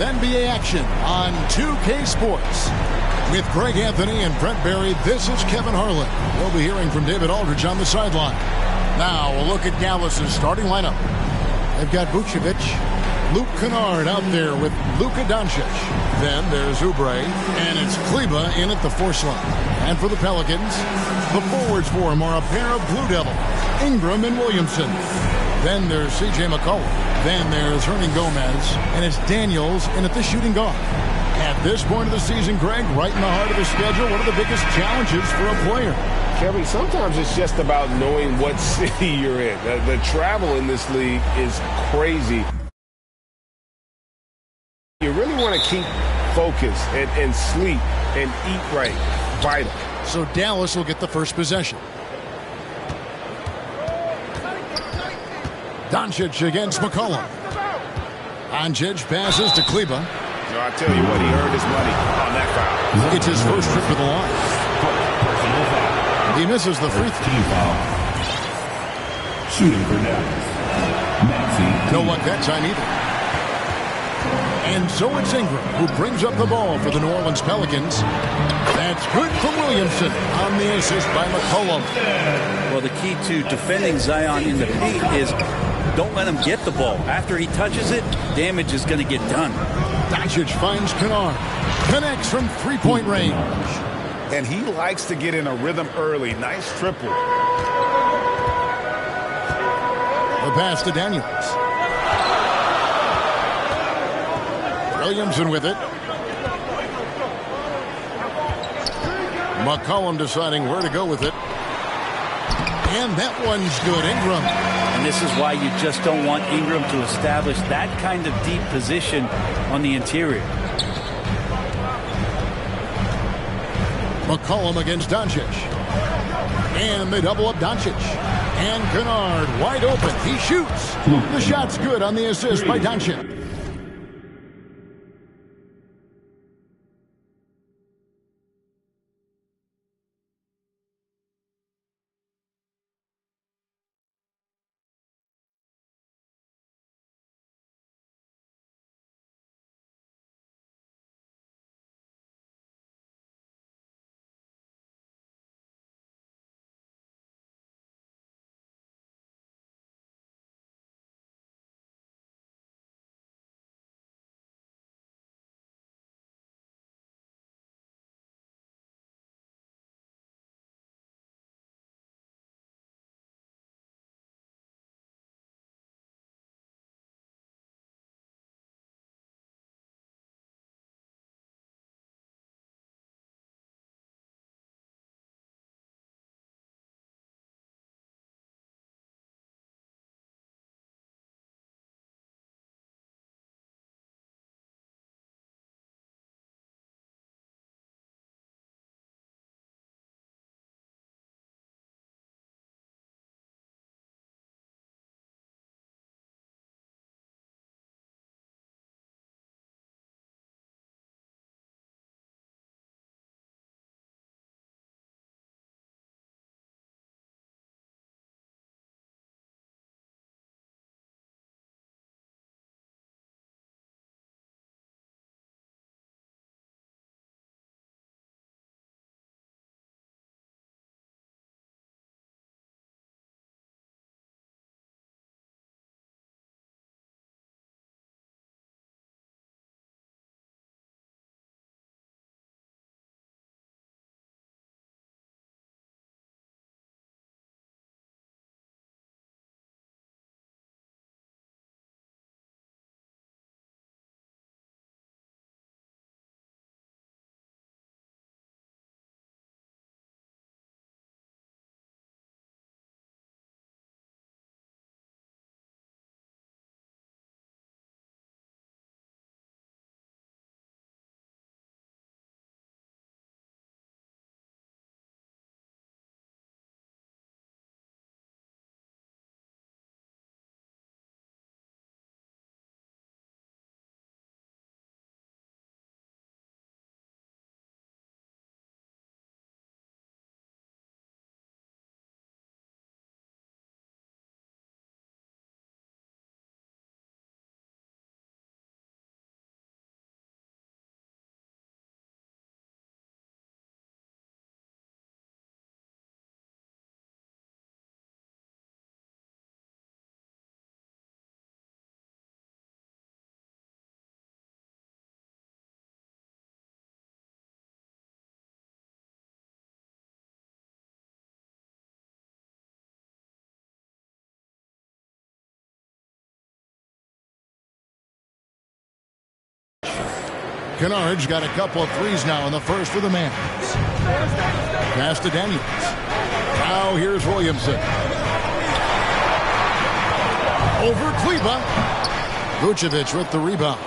NBA action on 2K Sports. With Greg Anthony and Brent Barry, this is Kevin Harlan. We'll be hearing from David Aldridge on the sideline. Now we'll look at Dallas's starting lineup. They've got Vucevic, Luke Kennard out there with Luka Doncic. Then there's Oubre, and it's Kleber in at the force line. And for the Pelicans, the forwards for him are a pair of Blue Devils, Ingram and Williamson. Then there's C.J. McCollum. Then there's Hernan Gomez, and it's Daniels in at the shooting guard. At this point of the season, Greg, right in the heart of the schedule, what are the biggest challenges for a player? Kevin, sometimes it's just about knowing what city you're in. The travel in this league is crazy. You really want to keep focus and sleep and eat right. Vital. So Dallas will get the first possession. Doncic against McCollum. Doncic passes to Kleber. No, I tell you what, he earned his money on that foul. It's his first trip to the line. He misses the free throw. Shooting for Dallas. No luck that time either. And so it's Ingram who brings up the ball for the New Orleans Pelicans. That's good for Williamson on the assist by McCollum. Well, the key to defending Zion in the paint is don't let him get the ball. After he touches it, damage is going to get done. Doncic finds Kennard. Connects from three-point range. And he likes to get in a rhythm early. Nice triple. The pass to Daniels. Williamson with it. McCollum deciding where to go with it. And that one's good. Ingram. And this is why you just don't want Ingram to establish that kind of deep position on the interior. McCollum against Doncic. And they double up Doncic. And Kennard wide open. He shoots. The shot's good on the assist by Doncic. Kennard's got a couple of threes now in the first for the Mavs. Pass to Daniels. Now here's Williamson. Over Kleber. Vucevic with the rebound.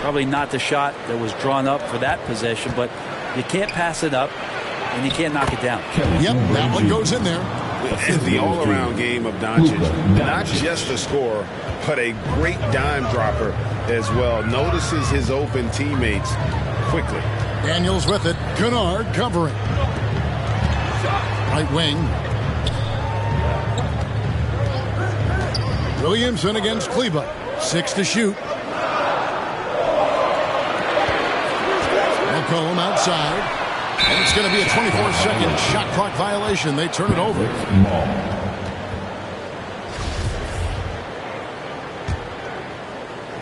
Probably not the shot that was drawn up for that possession, but you can't pass it up and you can't knock it down. Yep, that one goes in there. And the all-around game of Doncic, not just a scorer, but a great dime dropper as well. Notices his open teammates quickly. Daniels with it. Kennard covering. Right wing. Williamson against Kleber. 6 to shoot. McCollum outside. And it's going to be a 24-second shot clock violation. They turn it over.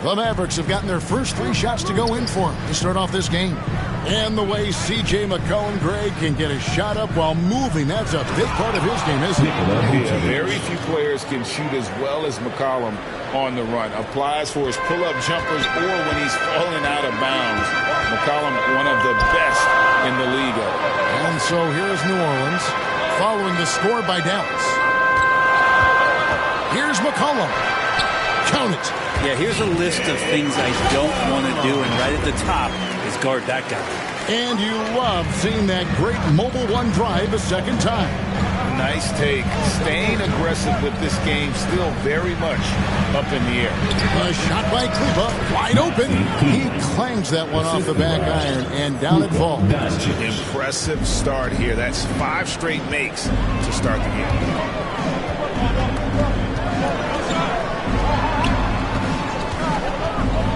The Mavericks have gotten their first 3 shots to go in for them to start off this game. And the way C.J. McCollum, Greg, can get a shot up while moving, that's a big part of his game, isn't it? Yeah, very few players can shoot as well as McCollum on the run. Applies for his pull-up jumpers or when he's falling out of bounds. McCollum, one of the best in the league. And so here's New Orleans following the score by Dallas. Here's McCollum. Count it. Yeah, here's a list of things I don't want to do, and right at the top is guard that guy. And you love seeing that great mobile one drive a second time. Nice take. Staying aggressive with this game, still very much up in the air. A shot by Kleber, wide open. He clangs that one off the back iron, and down it falls. Impressive start here. That's 5 straight makes to start the game.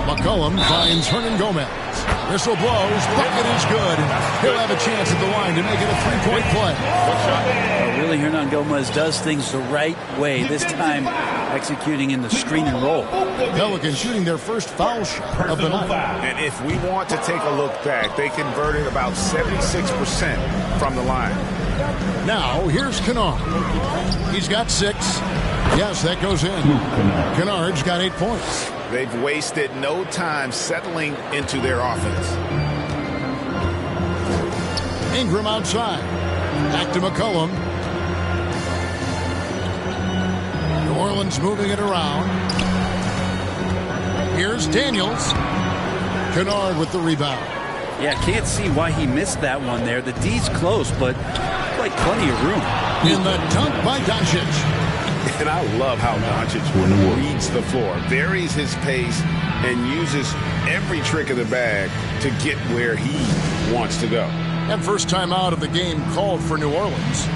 McCollum finds Hernan Gomez. Whistle blows, bucket is good. He'll have a chance at the line to make it a 3-point play. Really, Hernan Gomez does things the right way, this time executing in the screen and roll. Pelicans shooting their first foul shot of the night. And if we want to take a look back, they converted about 76% from the line. Now, here's Kennard. He's got 6. Yes, that goes in. Kennard's got 8 points. They've wasted no time settling into their offense. Ingram outside. Back to McCollum. New Orleans moving it around. Here's Daniels. Kennard with the rebound. Yeah, can't see why he missed that one there. The D's close, but like plenty of room. In the dunk by Doncic. And I love how Doncic reads the floor, varies his pace, and uses every trick of the bag to get where he wants to go. And first time out of the game called for New Orleans.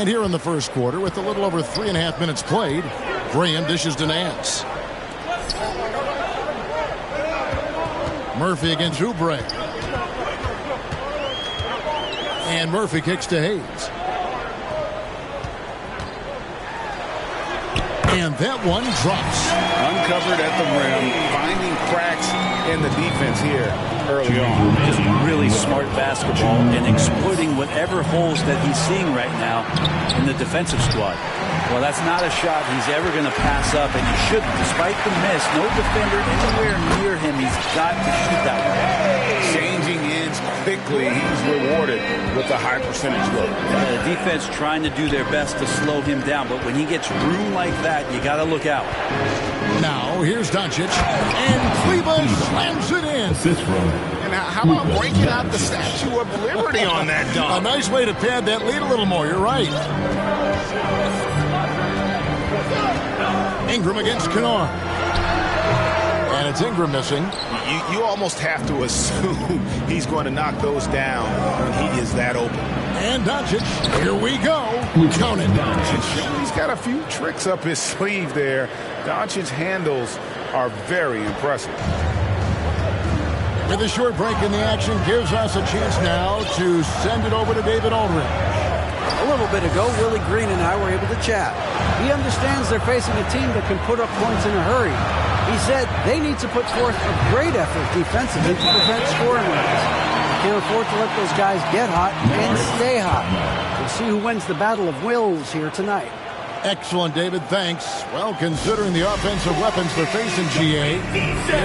And here in the first quarter, with a little over 3.5 minutes played, Graham dishes to Nance. Murphy against Oubre. And Murphy kicks to Hayes. And that one drops. Uncovered at the rim, finding cracks in the defense here early on. Just really smart basketball and exploiting whatever holes that he's seeing right now in the defensive squad. Well, that's not a shot he's ever going to pass up, and he shouldn't. Despite the miss, no defender anywhere near him. He's got to shoot that one. Changing ends quickly, he's rewarded with a high percentage look. The defense trying to do their best to slow him down, but when he gets room like that, you got to look out. Now, here's Doncic, and Kleba slams it in. Assist from. And how about breaking out the Statue of Liberty on that A dunk? nice way to pad that lead a little more. You're right. Ingram against Kennard. And it's Ingram missing. You almost have to assume he's going to knock those down when he is that open. And Doncic, here we go. Count it. He's got a few tricks up his sleeve there. Doncic's handles are very impressive. With a short break in the action, gives us a chance now to send it over to David Aldridge. A little bit ago, Willie Green and I were able to chat. He understands they're facing a team that can put up points in a hurry. He said they need to put forth a great effort defensively to prevent scoring runs. Can't afford to let those guys get hot and stay hot. We'll see who wins the battle of wills here tonight. Excellent, David. Thanks. Well, considering the offensive weapons they're facing, GA,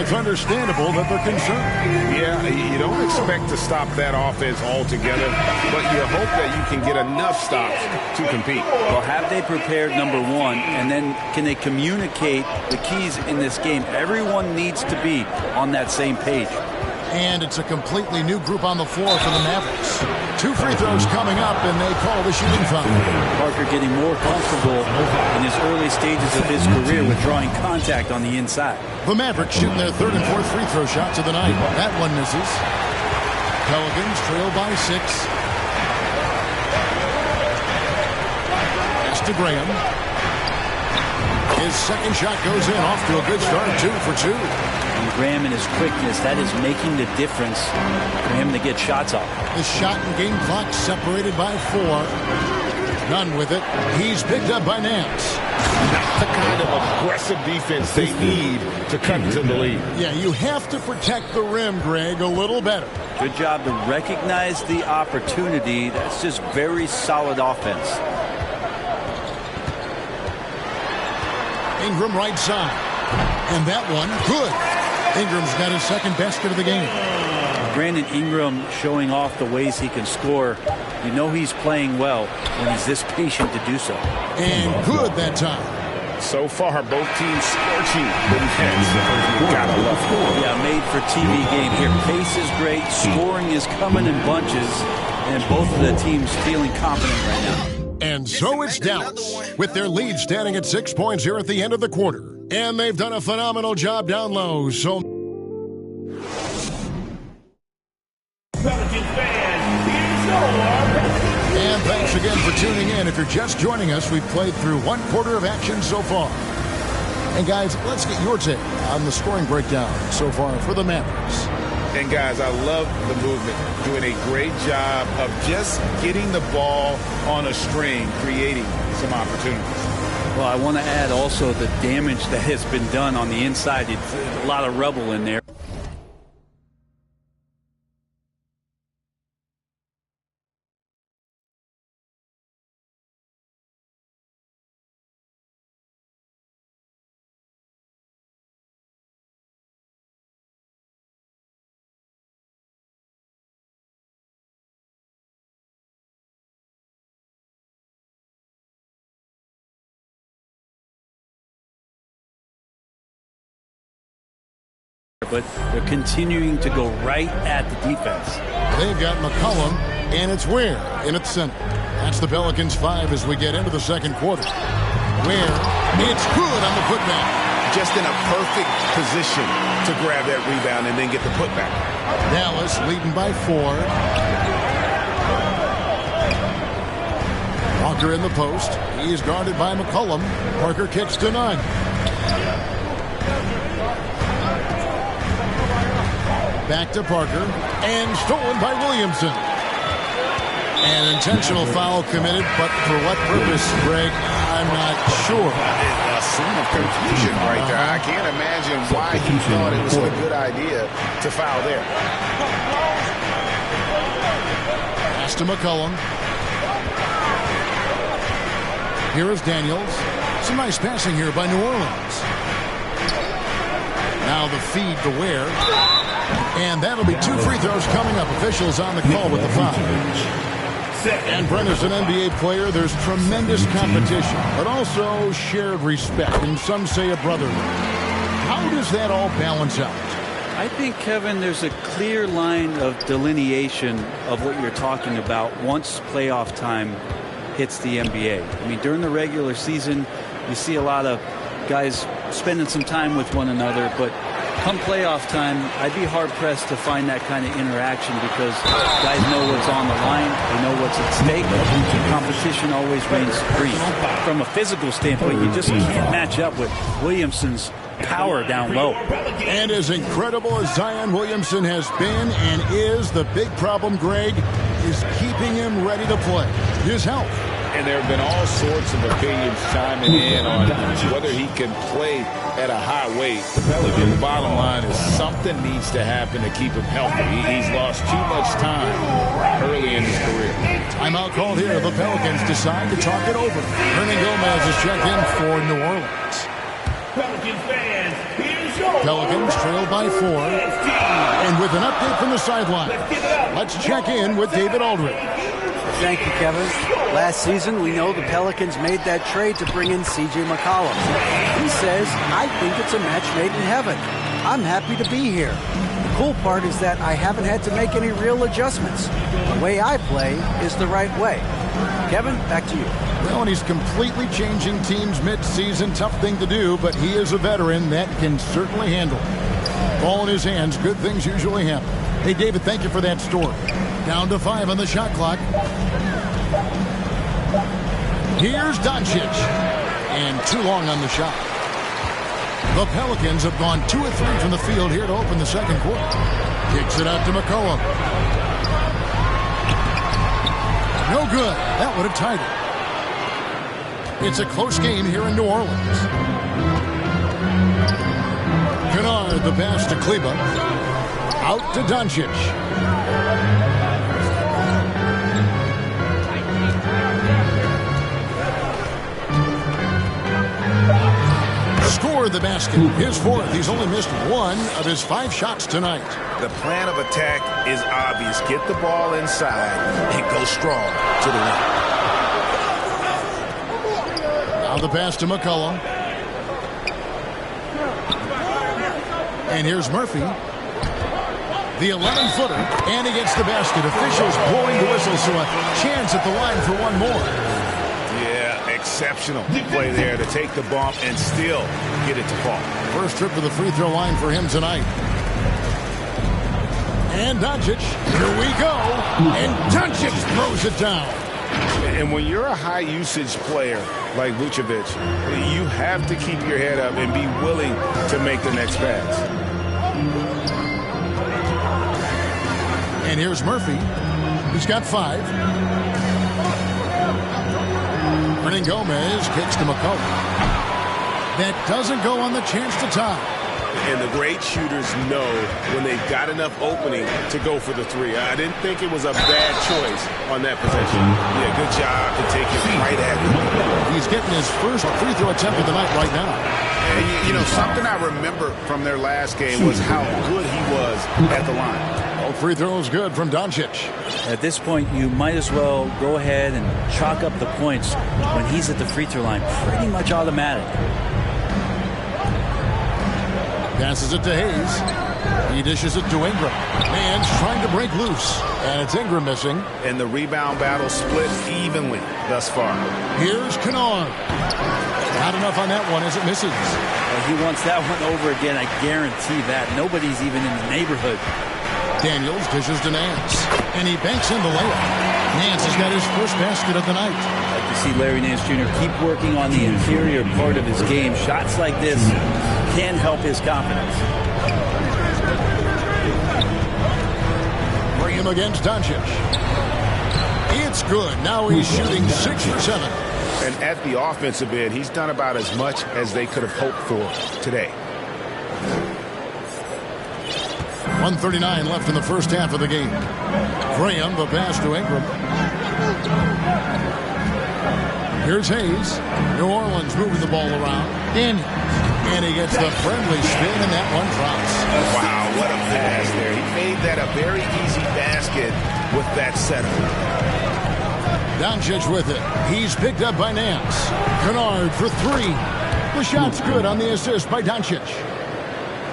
it's understandable that they're concerned. Yeah, you don't expect to stop that offense altogether, but you hope that you can get enough stops to compete. Well, have they prepared number one, and then can they communicate the keys in this game? Everyone needs to be on that same page. And it's a completely new group on the floor for the Mavericks. 2 free throws coming up, and they call the shooting foul. Parker getting more comfortable in his early stages of his career with drawing contact on the inside. The Mavericks shooting their 3rd and 4th free throw shots of the night. That one misses. Pelicans trail by 6. Pass to Graham. His second shot goes in, off to a good start, 2 for 2. And Graham and his quickness, that is making the difference for him to get shots off. The shot and game clock separated by 4. None with it. He's picked up by Nance. Not the kind of aggressive defense they need to cut into the lead. Yeah, you have to protect the rim, Greg, a little better. Good job to recognize the opportunity. That's just very solid offense. Ingram right side. And that one, good. Ingram's got his second basket of the game. Brandon Ingram showing off the ways he can score. You know he's playing well when he's this patient to do so. And good that time. So far, both teams scorching the defense. Gotta love it. Yeah, made for TV game here. Pace is great. Scoring is coming in bunches. And both of the teams feeling confident right now. And so it's Dallas, with their lead standing at 6 points here at the end of the quarter. And they've done a phenomenal job down low, so... And thanks again for tuning in. If you're just joining us, we've played through 1 quarter of action so far. And guys, let's get your take on the scoring breakdown so far for the Mavericks. And guys, I love the movement. Doing a great job of just getting the ball on a string, creating some opportunities. Well, I want to add also the damage that has been done on the inside. It's a lot of rubble in there. But they're continuing to go right at the defense. They've got McCollum, and it's Ware in at the center. That's the Pelicans 5 as we get into the second quarter. Ware, it's good on the putback. Just in a perfect position to grab that rebound and then get the putback. Dallas leading by 4. Parker in the post. He's guarded by McCollum. Parker kicks to none. Back to Parker. And stolen by Williamson. An intentional foul committed, but for what purpose, Greg, I'm not sure. A scene of confusion right there. I can't imagine why he thought it was a good idea to foul there. Pass to McCollum. Here is Daniels. Some nice passing here by New Orleans. Now the feed to Ware. And that'll be 2 free throws coming up. Officials on the call with the foul. And Brent, as an NBA player, there's tremendous competition, but also shared respect, and some say a brotherhood. How does that all balance out? I think, Kevin, there's a clear line of delineation of what you're talking about once playoff time hits the NBA. I mean, during the regular season, you see a lot of guys spending some time with one another, but come playoff time, I'd be hard-pressed to find that kind of interaction because guys know what's on the line, they know what's at stake. Competition always reigns supreme. From a physical standpoint, you just can't match up with Williamson's power down low. And as incredible as Zion Williamson has been and is, the big problem, Greg, is keeping him ready to play. His health. And there have been all sorts of opinions chiming in on whether he can play at a high weight. The bottom line is something needs to happen to keep him healthy. He's lost too much time early in his career. Timeout called here. The Pelicans decide to talk it over. Hernan Gomez is checked in for New Orleans. Pelicans trailed by 4. And with an update from the sideline, let's check in with David Aldridge. Thank you, Kevin. Last season, we know the Pelicans made that trade to bring in C.J. McCollum. He says, I think it's a match made in heaven. I'm happy to be here. The cool part is that I haven't had to make any real adjustments. The way I play is the right way. Kevin, back to you. Well, and he's completely changing teams mid-season. Tough thing to do, but he is a veteran that can certainly handle it. Ball in his hands, good things usually happen. Hey, David, thank you for that story. Down to 5 on the shot clock. Here's Doncic. And too long on the shot. The Pelicans have gone 2 of 3 from the field here to open the second quarter. Kicks it out to McCollum. No good. That would have tied it. It's a close game here in New Orleans. Kennard, the pass to Kleba. Out to Doncic. Scored the basket. His 4th. He's only missed 1 of his 5 shots tonight. The plan of attack is obvious. Get the ball inside and go strong to the rim. Now the pass to McCollum. And here's Murphy. The 11-footer. And he gets the basket. Officials blowing the whistle, so a chance at the line for one more. Exceptional play there to take the bump and still get it to fall. First trip to the free throw line for him tonight. And Doncic, here we go. And Doncic throws it down. And when you're a high usage player like Vucevic, you have to keep your head up and be willing to make the next pass. And here's Murphy. He's got 5. Hernan Gomez kicks to McCollum. That doesn't go on the chance to tie. And the great shooters know when they've got enough opening to go for the 3. I didn't think it was a bad choice on that possession. Yeah, good job to take it right at him. He's getting his first free throw attempt of the night right now. And, you know, something I remember from their last game was how good he was at the line. All free throws good from Doncic. At this point, you might as well go ahead and chalk up the points when he's at the free throw line. Pretty much automatic. Passes it to Hayes. He dishes it to Ingram. Man's trying to break loose. And it's Ingram missing. And the rebound battle split evenly thus far. Here's Kennard. Not enough on that one as it misses. Well, he wants that one over again. I guarantee that. Nobody's even in the neighborhood. Daniels dishes to Nance. And he banks in the layup. Nance has got his first basket of the night. I'd like to see Larry Nance Jr. keep working on the interior part of his game. Shots like this can help his confidence. Graham against Doncic. It's good. Now he's shooting 6 for 7. And at the offensive end, he's done about as much as they could have hoped for today. 1:39 left in the first half of the game. Graham, the pass to Ingram. Here's Hayes. New Orleans moving the ball around. Daniels. And he gets the friendly spin, and that one drops. Wow, what a pass there. He made that a very easy basket with that setup. Doncic with it. He's picked up by Nance. Kennard for 3. The shot's good on the assist by Doncic.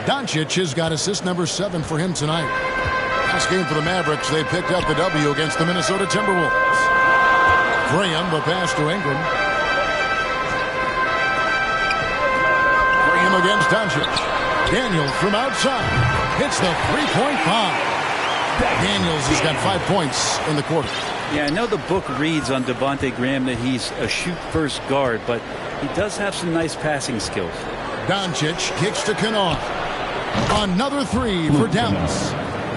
Doncic has got assist number 7 for him tonight. Last game for the Mavericks, they picked up the W against the Minnesota Timberwolves. Graham, the pass to Ingram. Graham against Doncic. Daniels from outside. Hits the three-point bomb. Daniels has got 5 points in the quarter. Yeah, I know the book reads on Devontae Graham that he's a shoot-first guard, but he does have some nice passing skills. Doncic kicks to Kennard. Another 3 for Dallas.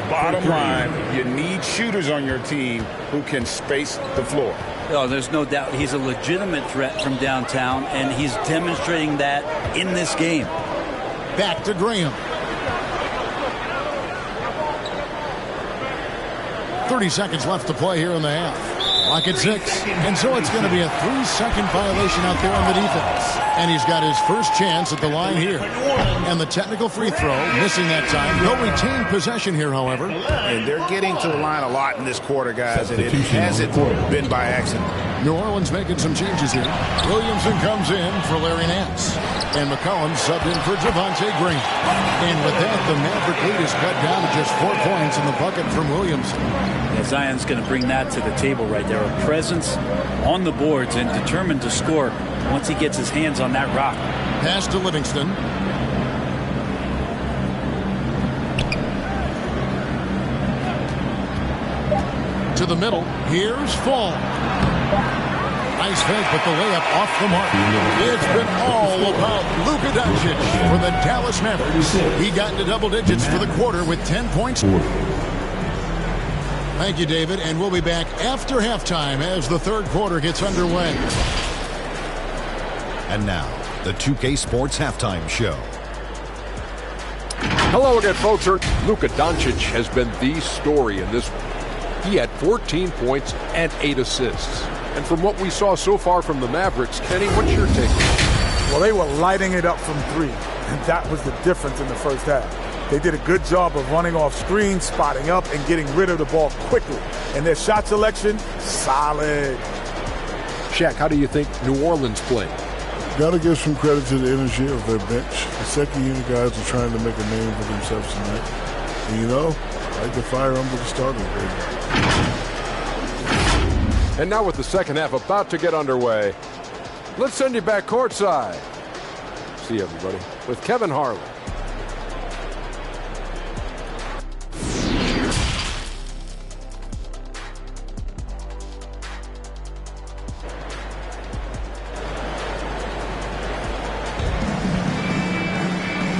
Bottom line, you need shooters on your team who can space the floor. Oh, there's no doubt he's a legitimate threat from downtown, and he's demonstrating that in this game. Back to Graham. 30 seconds left to play here in the half. Clock at 6. And so it's going to be a 3-second violation out there on the defense. And he's got his first chance at the line here. And the technical free throw, missing that time. No retained possession here, however. And they're getting to the line a lot in this quarter, guys, and it hasn't been by accident. New Orleans making some changes here. Williamson comes in for Larry Nance. And McCollum subbed in for Devontae Graham. And with that, the Maverick lead is cut down to just 4 points in the bucket from Williamson. Yeah, Zion's going to bring that to the table right there. A presence on the boards and determined to score once he gets his hands on that rock. Pass to Livingston. To the middle. Here's Fall. Nice fake, but the layup off the mark. It's been all about Luka Doncic for the Dallas Mavericks. He got into double digits for the quarter with 10 points. Thank you, David, and we'll be back after halftime as the third quarter gets underway. And now, the 2K Sports Halftime Show. Hello again, folks. Luka Doncic has been the story in this one. He had 14 points and 8 assists. And from what we saw so far from the Mavericks, Kenny, what's your take? Well, they were lighting it up from 3, and that was the difference in the first half. They did a good job of running off screens, spotting up, and getting rid of the ball quickly. And their shot selection, solid. Shaq, how do you think New Orleans played? Got to give some credit to the energy of their bench. The second unit guys are trying to make a name for themselves tonight. And you know, I like to fire them with the starter, baby. And now with the second half about to get underway, let's send you back courtside. See everybody with Kevin Harlan.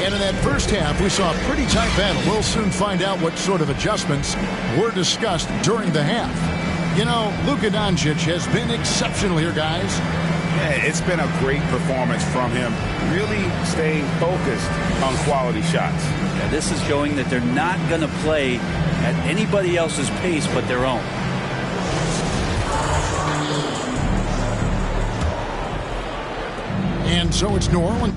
And in that first half, we saw a pretty tight battle. We'll soon find out what sort of adjustments were discussed during the half. You know, Luka Doncic has been exceptional here, guys. Yeah, it's been a great performance from him, really staying focused on quality shots. Yeah, this is showing that they're not going to play at anybody else's pace but their own. And so it's New Orleans.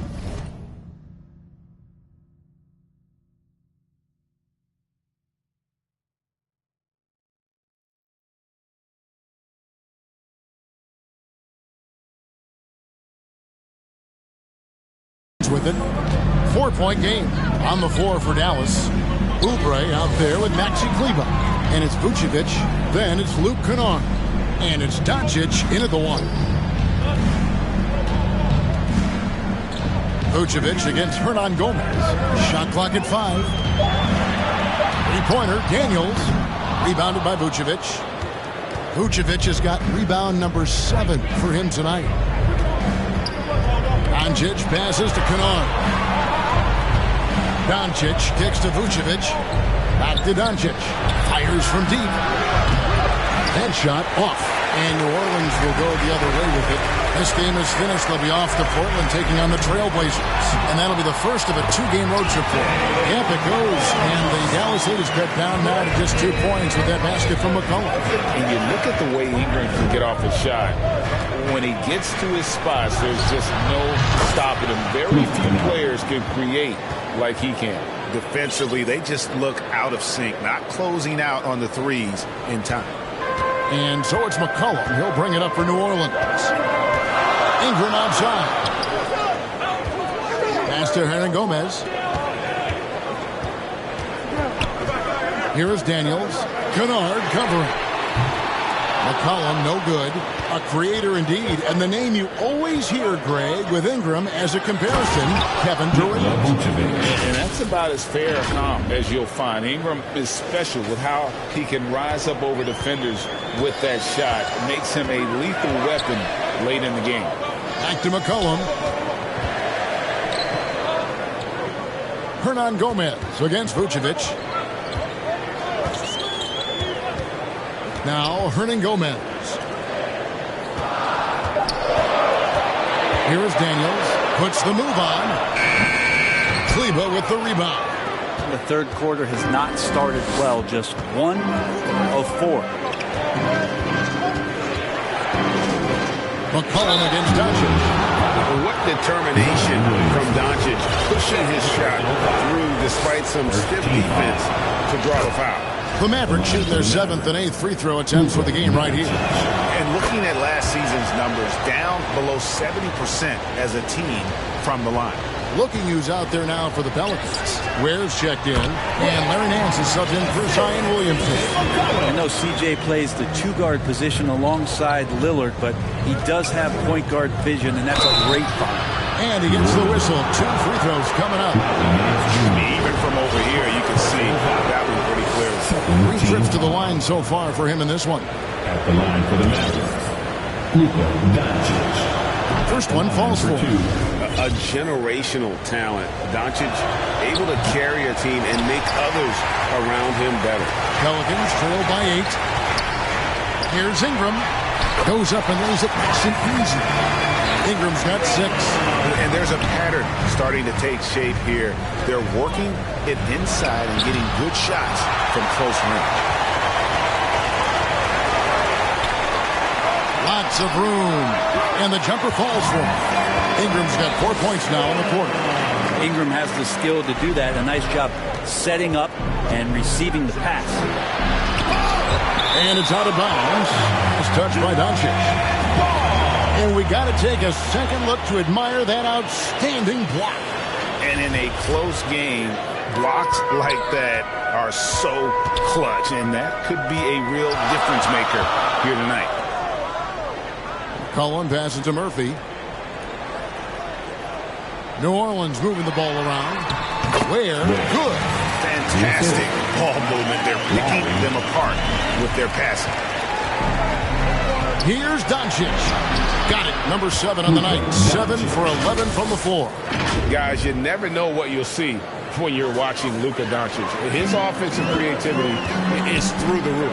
With it. 4-point game on the floor for Dallas. Oubre out there with Maxi Kleber. And it's Vucevic. Then it's Luke Kennard. And it's Doncic in at the 1. Vucevic against Hernan Gomez. Shot clock at 5. Three-pointer, Daniels. Rebounded by Vucevic. Vucevic has got rebound number 7 for him tonight. Doncic passes to Kennard. Doncic kicks to Vucevic. Back to Doncic. Fires from deep. Headshot off. And New Orleans will go the other way with it. This game is finished. They'll be off to Portland taking on the Trailblazers. And that'll be the first of a 2-game road trip for them. Yep, it goes. And the Dallas Heat is cut down now to just 2 points with that basket from McCollum. And you look at the way Ingram can get off a shot. When he gets to his spots, there's just no stopping him. Very few players can create like he can. Defensively, they just look out of sync, not closing out on the threes in time. And so it's McCollum. He'll bring it up for New Orleans. Ingram outside. Pass to Hernangomez. Here is Daniels. Kennard covering. McCollum, no good. A creator indeed. And the name you always hear, Greg, with Ingram as a comparison, Kevin Durant. And that's about as fair a comp as you'll find. Ingram is special with how he can rise up over defenders with that shot. It makes him a lethal weapon late in the game. Back to McCollum. Hernangomez against Vucevic. Now Hernangomez. Here is Daniels. Puts the move on. Kleber with the rebound. The third quarter has not started well. Just 1 of 4. McCollum against Doncic. What determination from Doncic, pushing his shot through despite some stiff defense to draw the foul. The Mavericks shooting their 7th and 8th free throw attempts for the game right here. And looking at last season's numbers, down below 70% as a team from the line. Looking who's out there now for the Pelicans. Ware's checked in, and Larry Nance is subbed in for Zion Williamson. I know CJ plays the 2-guard position alongside Lillard, but he does have point guard vision, and that's a great find. And he gets the whistle. 2 free throws coming up. Even from over here, you can see that one pretty clearly. 3 trips to the line so far for him in this one. At the line for the Mavericks, Luka Doncic. First one falls for him. A generational talent. Doncic able to carry a team and make others around him better. Pelicans trail by 8. Here's Ingram. Goes up and lays it nice and easy. Ingram's got 6. And there's a pattern starting to take shape here. They're working it inside and getting good shots from close range. Lots of room. And the jumper falls for him. Ingram's got 4 points now in the quarter. Ingram has the skill to do that. A nice job setting up and receiving the pass. And it's out of bounds. It's touched by Doncic. And we got to take a second look to admire that outstanding block. And in a close game, blocks like that are so clutch. And that could be a real difference maker here tonight. Cullen passes to Murphy. New Orleans moving the ball around. Where? Good. Fantastic ball movement. They're picking them apart with their passing. Here's Doncic. Got it. Number 7 on the night. 7 for 11 from the floor. Guys, you never know what you'll see when you're watching Luka Doncic. His offensive creativity is through the roof.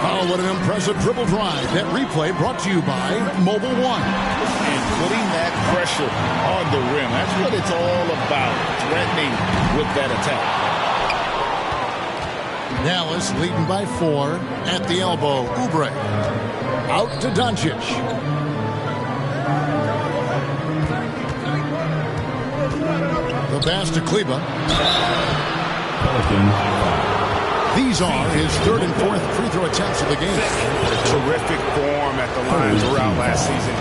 Oh, what an impressive dribble drive. That replay brought to you by Mobile One. And putting that pressure on the rim. That's what it's all about. Threatening with that attack. Dallas leading by 4 at the elbow. Oubre out to Doncic. The pass to Kleber. These are his 3rd and 4th free throw attempts of the game. Terrific form at the line throughout last season.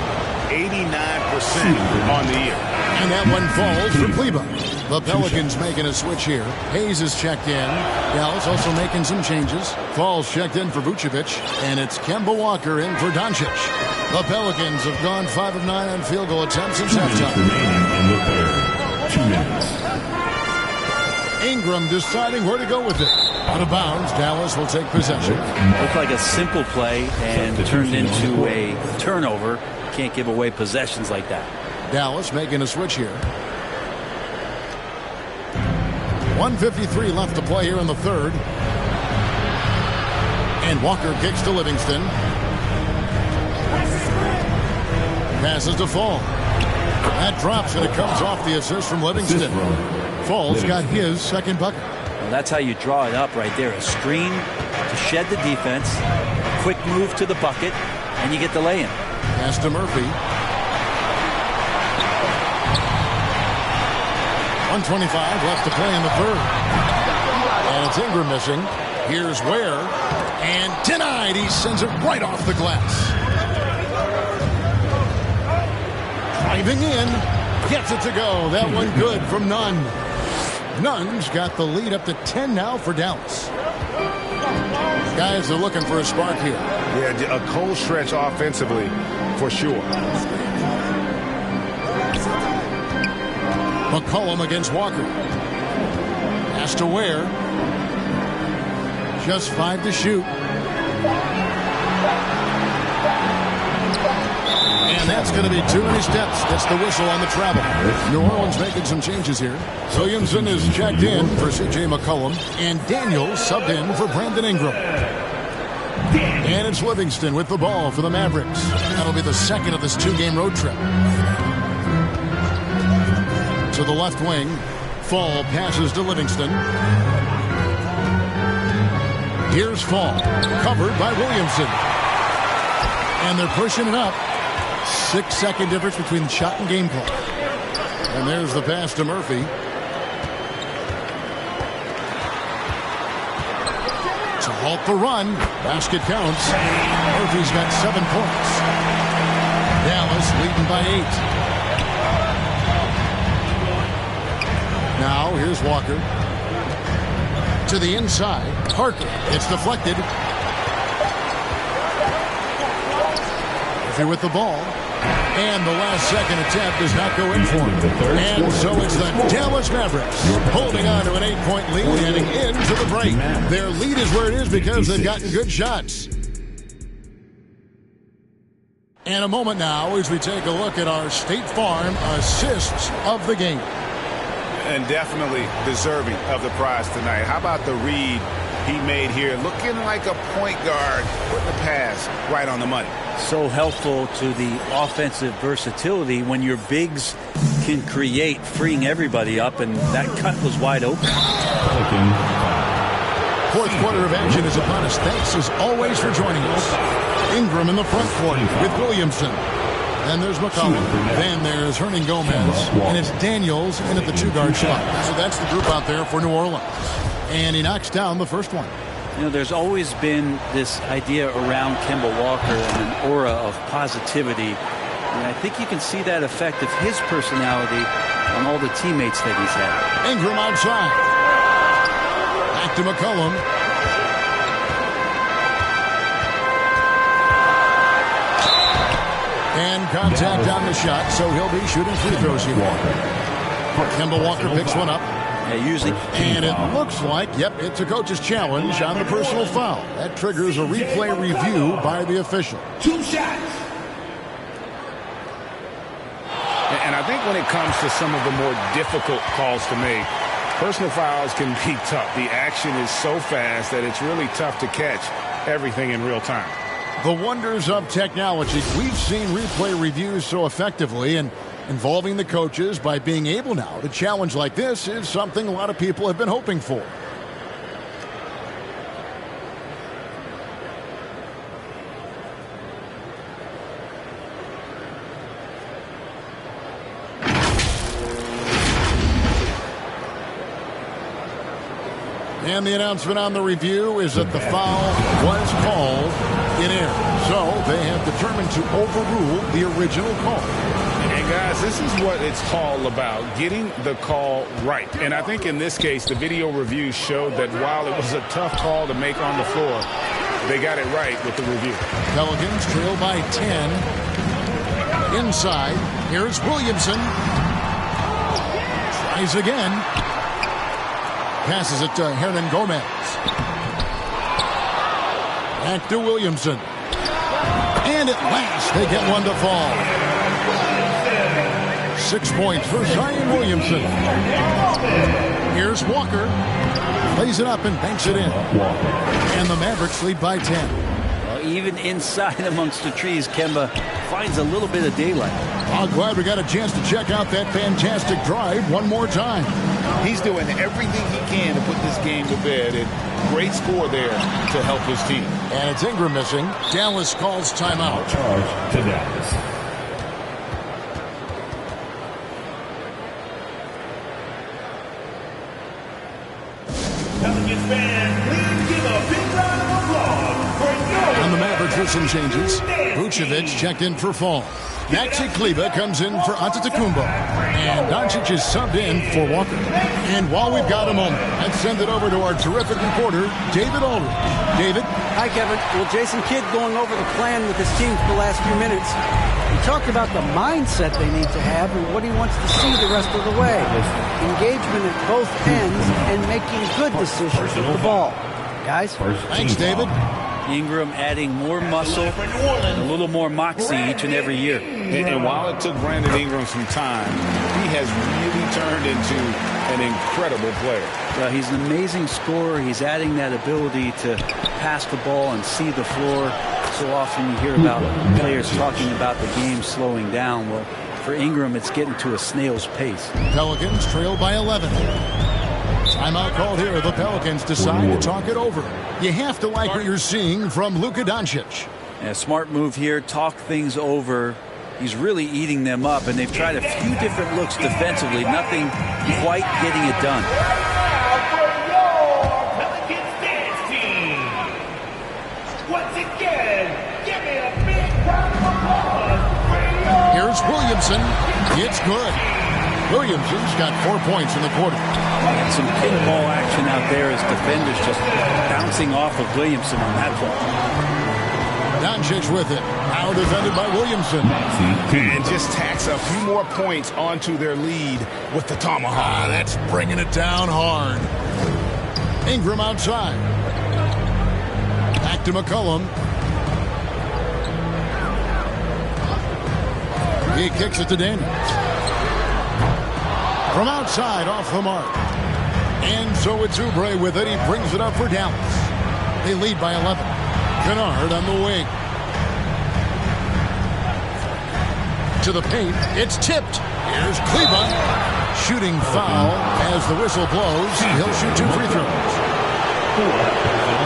89% on the year. And that one falls for Kleber. The Pelicans making a switch here. Hayes is checked in. Dallas also making some changes. Falls checked in for Vucevic. And it's Kemba Walker in for Doncic. The Pelicans have gone 5 of 9 on field goal attempts since halftime. Remaining in the third. 2 minutes. Ingram deciding where to go with it. Out of bounds, Dallas will take possession. Looked like a simple play and turned into a turnover. Can't give away possessions like that. Dallas making a switch here. 1:53 left to play here in the third. And Walker kicks to Livingston. Passes to Fall. That drops and it comes off the assist from Livingston. Fall's got his second bucket. Well, that's how you draw it up right there. A screen to shed the defense. Quick move to the bucket. And you get the lay-in. Pass to Murphy. 1:25 left to play in the third. And it's Ingram missing. Here's Ware. And denied. He sends it right off the glass. Driving in. Gets it to go. That one good from Nunn. Nunn's got the lead up to 10 now for Dallas. Guys are looking for a spark here. Yeah, a cold stretch offensively for sure. McCollum against Walker. Pass to Ware. Just 5 to shoot. And that's going to be too many steps. Gets the whistle on the travel. New Orleans making some changes here. Williamson is checked in for C.J. McCollum. And Daniels subbed in for Brandon Ingram. And it's Livingston with the ball for the Mavericks. That'll be the second of this 2-game road trip. To the left wing. Fall passes to Livingston. Here's Fall. Covered by Williamson. And they're pushing it up. 6-second difference between shot and game clock. And there's the pass to Murphy. To halt the run. Basket counts. Murphy's got 7 points. Dallas leading by 8. Now here's Walker. To the inside. Parker. It's deflected. Murphy with the ball. And the last second attempt does not go in for him. And so it's the Dallas Mavericks holding on to an 8-point lead heading into the break. Their lead is where it is because they've gotten good shots. And a moment now as we take a look at our State Farm assists of the game. And definitely deserving of the prize tonight. How about the read he made here? Looking like a point guard, putting the pass right on the money. So helpful to the offensive versatility when your bigs can create, freeing everybody up, and that cut was wide open. Fourth quarter of action is upon us. Thanks as always for joining us. Ingram in the front court with Williamson. Then there's McCollum. Then there's Hernan Gomez. And it's Daniels in at the 2-guard spot. So that's the group out there for New Orleans. And he knocks down the first one. You know, there's always been this idea around Kemba Walker and an aura of positivity. And I think you can see that effect of his personality on all the teammates that he's had. Ingram outside. Back to McCollum. And contact on the shot, so he'll be shooting free throws here. Kemba Walker picks one up. Yeah, usually. And it looks like, yep, it's a coach's challenge on the personal foul. That triggers a replay review by the official. 2 shots. And I think when it comes to some of the more difficult calls to make, personal fouls can be tough. The action is so fast that it's really tough to catch everything in real time. The wonders of technology. We've seen replay reviews so effectively, and involving the coaches by being able now to challenge like this is something a lot of people have been hoping for. And the announcement on the review is that the foul was called in air. So they have determined to overrule the original call. And guys, this is what it's all about, getting the call right. And I think in this case, the video review showed that while it was a tough call to make on the floor, they got it right with the review. Pelicans trail by 10. Inside, here's Williamson. Tries again. Passes it to Hernan Gomez. Back to Williamson. And at last, they get one to fall. 6 points for Zion Williamson. Here's Walker. Plays it up and banks it in. And the Mavericks lead by 10. Even inside amongst the trees, Kemba finds a little bit of daylight. I'm glad we got a chance to check out that fantastic drive one more time. He's doing everything he can to put this game to bed, and great score there to help his team. And it's Ingram missing. Dallas calls timeout. Charge to Dallas. Pelicans fans, please give a big round of applause for your... And the Mavericks with some changes. Vucevic checked in for Fall. Maxi Kleber comes in for Antetokounmpo. And Doncic is subbed in for Walker. And while we've got a moment, let's send it over to our terrific reporter, David Aldridge. David? Hi, Kevin. Well, Jason Kidd going over the plan with his team for the last few minutes. He talked about the mindset they need to have and what he wants to see the rest of the way. Engagement at both ends and making good decisions with the ball. Guys? Thanks, David. Ingram adding more muscle and a little more moxie each and every year. And while it took Brandon Ingram some time, he has really turned into an incredible player. Well, he's an amazing scorer. He's adding that ability to pass the ball and see the floor. So often you hear about players talking about the game slowing down. Well, for Ingram, it's getting to a snail's pace. Pelicans trail by 11. Timeout called here. The Pelicans decide to talk it over. You have to like what you're seeing from Luka Doncic. A smart move here. Talk things over. He's really eating them up, and they've tried a few different looks defensively. Nothing quite getting it done. Pelicans dance team. Once again, give me a big round of applause for your... Here's Williamson. It's good. Williamson's got 4 points in the quarter. And some kickball action out there as defenders just bouncing off of Williamson on that play. Doncic with it. Now defended by Williamson. And just tacks a few more points onto their lead with the tomahawk. That's bringing it down hard. Ingram outside. Back to McCollum. He kicks it to Daniels. From outside, off the mark. And so it's Oubre with it. He brings it up for Dallas. They lead by 11. Kennard on the wing. To the paint. It's tipped. Here's Kleber. Shooting foul as the whistle blows. He'll shoot 2 free throws.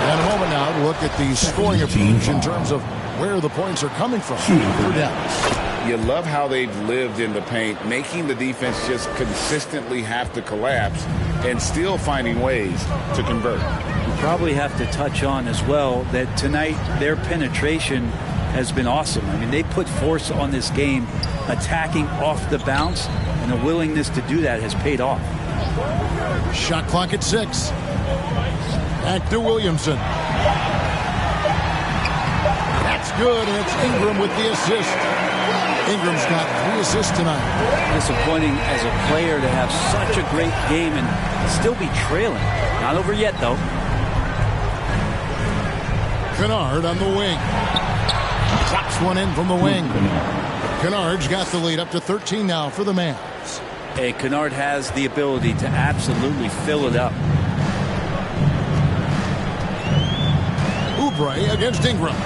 And a moment now to look at the scoring approach in terms of where the points are coming from for Dallas. You love how they've lived in the paint, making the defense just consistently have to collapse and still finding ways to convert. You probably have to touch on as well that tonight their penetration has been awesome. I mean, they put force on this game, attacking off the bounce, and the willingness to do that has paid off. Shot clock at 6. Back to Williamson. That's good, and it's Ingram with the assist. Ingram's got 3 assists tonight. Disappointing as a player to have such a great game and still be trailing. Not over yet, though. Kennard on the wing. Drops one in from the wing. Kennard's got the lead up to 13 now for the Mavs. Hey, Kennard has the ability to absolutely fill it up. Oubre against Ingram.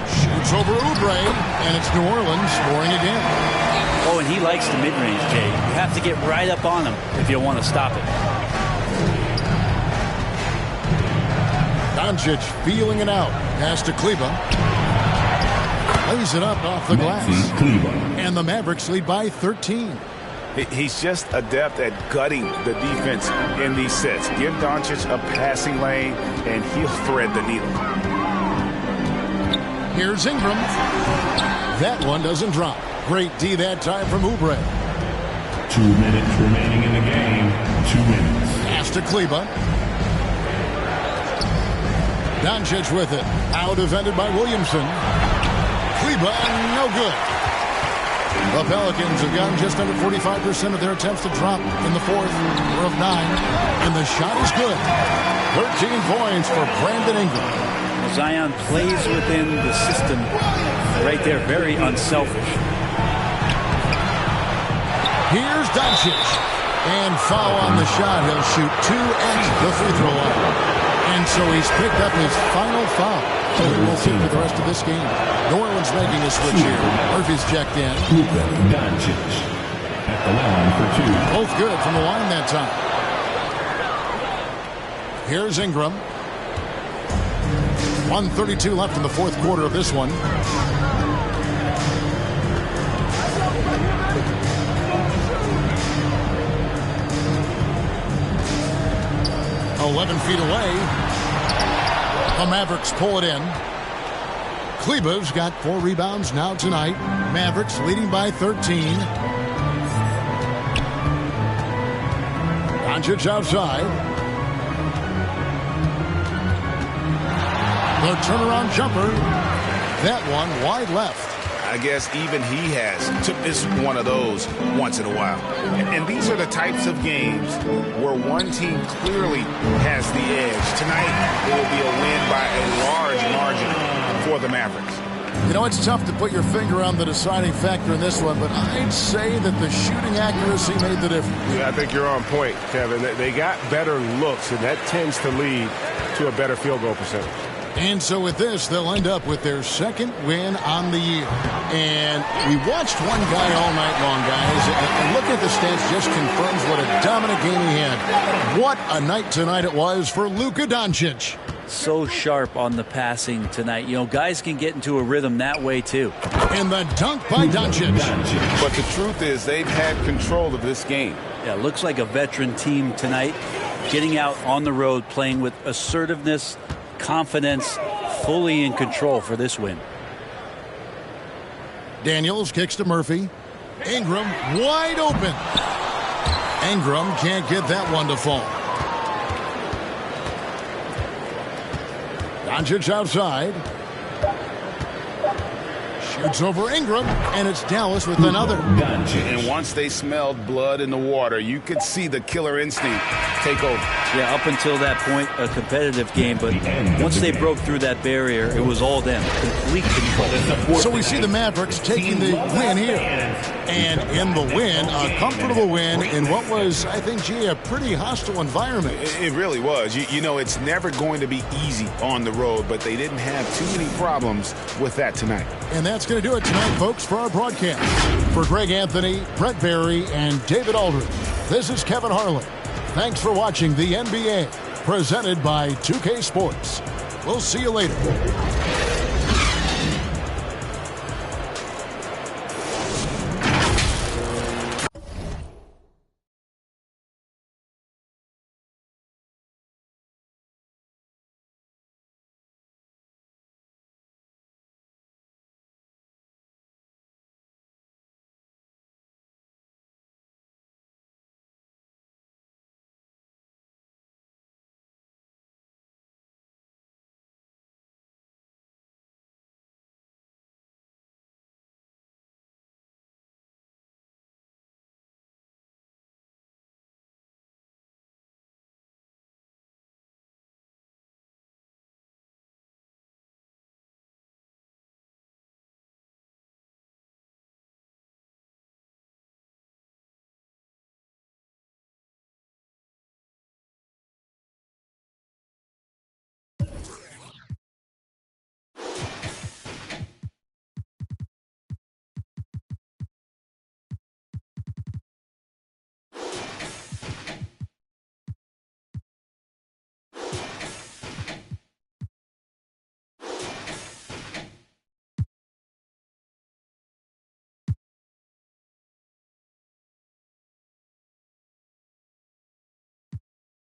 Shoots over Oubre, and it's New Orleans scoring again. Oh, and he likes the mid-range, Jay. You have to get right up on him if you want to stop it. Doncic feeling it out. Pass to Kleber. Lays it up off the glass. And the Mavericks lead by 13. He's just adept at gutting the defense in these sets. Give Doncic a passing lane, and he'll thread the needle. Here's Ingram. That one doesn't drop. Great D that time from Oubre. 2 minutes remaining in the game. 2 minutes. Pass to Kleber. Doncic with it. Out defended by Williamson. Kleber, no good. The Pelicans have gotten just under 45% of their attempts to drop in the fourth. 4 of 9. And the shot is good. 13 points for Brandon Ingram. Zion plays within the system right there. Very unselfish. Here's Doncic. And foul on the shot. He'll shoot 2 at the free throw line. And so he's picked up his final foul. So he will sit for the rest of this game. New Orleans making a switch here. Murphy's checked in. Luka Doncic at the line for 2. Both good from the line that time. Here's Ingram. 1:32 left in the fourth quarter of this one. 11 feet away. The Mavericks pull it in. Kleber's got 4 rebounds now tonight. Mavericks leading by 13. Doncic outside. The turnaround jumper. That one wide left. I guess even he to miss one of those once in a while. And these are the types of games where one team clearly has the edge. Tonight, it will be a win by a large margin for the Mavericks. You know, it's tough to put your finger on the deciding factor in this one, but I'd say that the shooting accuracy made the difference. Yeah, I think you're on point, Kevin. They got better looks, and that tends to lead to a better field goal percentage. And so with this, they'll end up with their second win on the year. And we watched one guy all night long, guys, and looking at the stats just confirms what a dominant game he had. What a night tonight it was for Luka Doncic. So sharp on the passing tonight. You know, guys can get into a rhythm that way, too. And the dunk by Doncic. But the truth is, they've had control of this game. Yeah, looks like a veteran team tonight. Getting out on the road, playing with assertiveness, confidence, fully in control for this win. Daniels kicks to Murphy. Ingram wide open. Ingram can't get that one to fall. Doncic outside. Shoots over Ingram, and it's Dallas with another. And once they smelled blood in the water, you could see the killer instinct take over. Yeah, up until that point, a competitive game, but once they broke through that barrier, it was all them. Complete control. So we see the Mavericks taking the win here. And in the win, a comfortable win in what was, I think, a pretty hostile environment. It really was. You know, it's never going to be easy on the road, but they didn't have too many problems with that tonight. And that's going to do it tonight, folks, for our broadcast. For Greg Anthony, Brett Barry, and David Aldridge, this is Kevin Harlan. Thanks for watching the NBA, presented by 2K Sports. We'll see you later.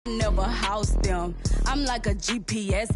Never house them. I'm like a GPS.